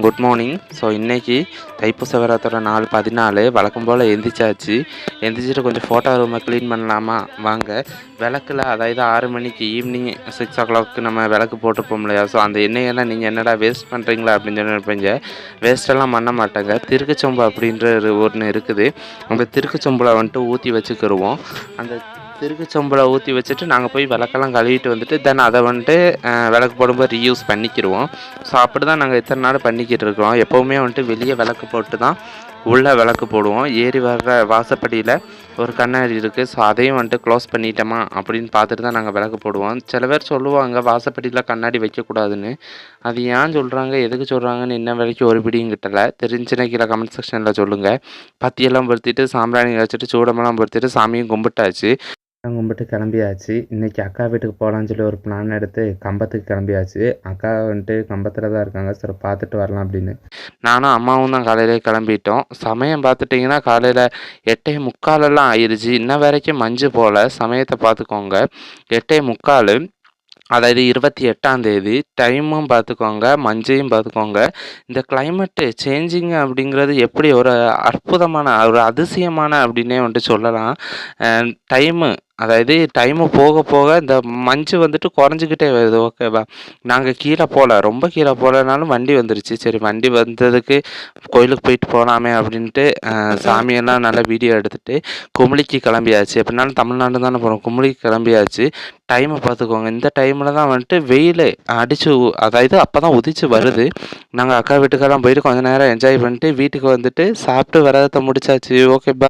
Good morning. So இன்றைக்கி தைப்பூச விரதத்தோட நாள் 14 வழக்கம் போல் எந்திரிச்சாச்சு. எந்திரிச்சிட்டு கொஞ்சம் ஃபோட்டோ ரூமை க்ளீன் பண்ணலாமா வாங்க. விளக்கில் அதாவது 6 மணிக்கு ஈவினிங் 6 o'clock நம்ம விளக்கு போட்டுப்போம் இல்லையா? ஸோ அந்த எண்ணெயெல்லாம் நீங்கள் என்னடா வேஸ்ட் பண்ணுறீங்களா அப்படின்னு சொல்லி நினைப்பீங்க. வேஸ்ட்டெல்லாம் பண்ண மாட்டேங்க. திருக்குச்சொம்பு அப்படின்ற ஒன்று இருக்குது. அந்த திருக்குச்சொம்பில் வந்துட்டு ஊற்றி வச்சுக்கிடுவோம். அந்த திருக்குச்சொம்பில் ஊற்றி வச்சுட்டு நாங்கள் போய் விளக்கெல்லாம் கழுவிட்டு வந்துட்டு தென் அதை வந்துட்டு விளக்கு போடும்போது ரீயூஸ் பண்ணிக்கிடுவோம். ஸோ அப்படி தான் நாங்கள் இத்தனை நாள் பண்ணிக்கிட்டு இருக்கிறோம். எப்போவுமே வந்துட்டு வெளியே விளக்கு போட்டு தான் உள்ளே விளக்கு போடுவோம். ஏறி வர்ற வாசப்படியில் ஒரு கண்ணாடி இருக்குது. ஸோ அதையும் வந்துட்டு க்ளோஸ் பண்ணிட்டோமா அப்படின்னு பார்த்துட்டு தான் நாங்கள் விளக்கு போடுவோம். சில பேர் சொல்லுவாங்க வாசப்படியில் கண்ணாடி வைக்கக்கூடாதுன்னு. அது ஏன் சொல்கிறாங்க, எதுக்கு சொல்கிறாங்கன்னு இன்ன வரைக்கும் ஒரு பிடியும் கிட்டலை. தெரிஞ்சுன்னா கீழே கமெண்ட் செக்ஷனில் சொல்லுங்கள். பத்தியெல்லாம் பொருத்திட்டு சாம்பிராணி வச்சுட்டு சூடமெல்லாம் பொருத்திட்டு சாமியும் கும்பிட்டாச்சு. கும்பிட்டு கிளம்பியாச்சு. இன்றைக்கி அக்கா வீட்டுக்கு போகலான்னு சொல்லி ஒரு பிளான் எடுத்து கம்பத்துக்கு கிளம்பியாச்சு. அக்கா வந்துட்டு கம்பத்தில் தான் இருக்காங்க. சரி பார்த்துட்டு வரலாம் அப்படின்னு நானும் அம்மாவும் தான் காலையிலே கிளம்பிட்டோம். சமயம் பார்த்துட்டிங்கன்னா காலையில் 8:45 ஆயிடுச்சு. இன்ன வரைக்கும் மஞ்சு போல். சமயத்தை பார்த்துக்கோங்க. 8:45, அதாவது 28ஆம் தேதி. டைமும் பார்த்துக்கோங்க, மஞ்சையும் பார்த்துக்கோங்க. இந்த கிளைமேட்டு சேஞ்சிங் அப்படிங்கிறது எப்படி ஒரு அற்புதமான ஒரு அதிசயமான அப்படின்னே வந்துட்டு சொல்லலாம். டைமு போக போக இந்த மஞ்சு வந்துட்டு குறைஞ்சிக்கிட்டே வருது. ஓகேவா? நாங்கள் கீழே போகல, ரொம்ப கீழே போகலனாலும் வண்டி வந்துருச்சு. சரி வண்டி வந்ததுக்கு கோயிலுக்கு போயிட்டு போகலாமே அப்படின்ட்டு சாமியெல்லாம் நல்லா வீடியோ எடுத்துகிட்டு குமுளிக்கு கிளம்பியாச்சு. எப்படினாலும் தமிழ்நாடு தானே போகிறோம். குமுளிக்கு கிளம்பியாச்சு. டைமை பார்த்துக்கோங்க. இந்த டைமில் தான் வந்துட்டு வெயில் அடித்து அப்போ தான் உதிச்சு வருது. நாங்கள் அக்கா வீட்டுக்கெல்லாம் போயிட்டு கொஞ்சம் நேரம் என்ஜாய் பண்ணிட்டு வீட்டுக்கு வந்துட்டு சாப்பிட்டு விரதத்தை முடிச்சாச்சு. ஓகே.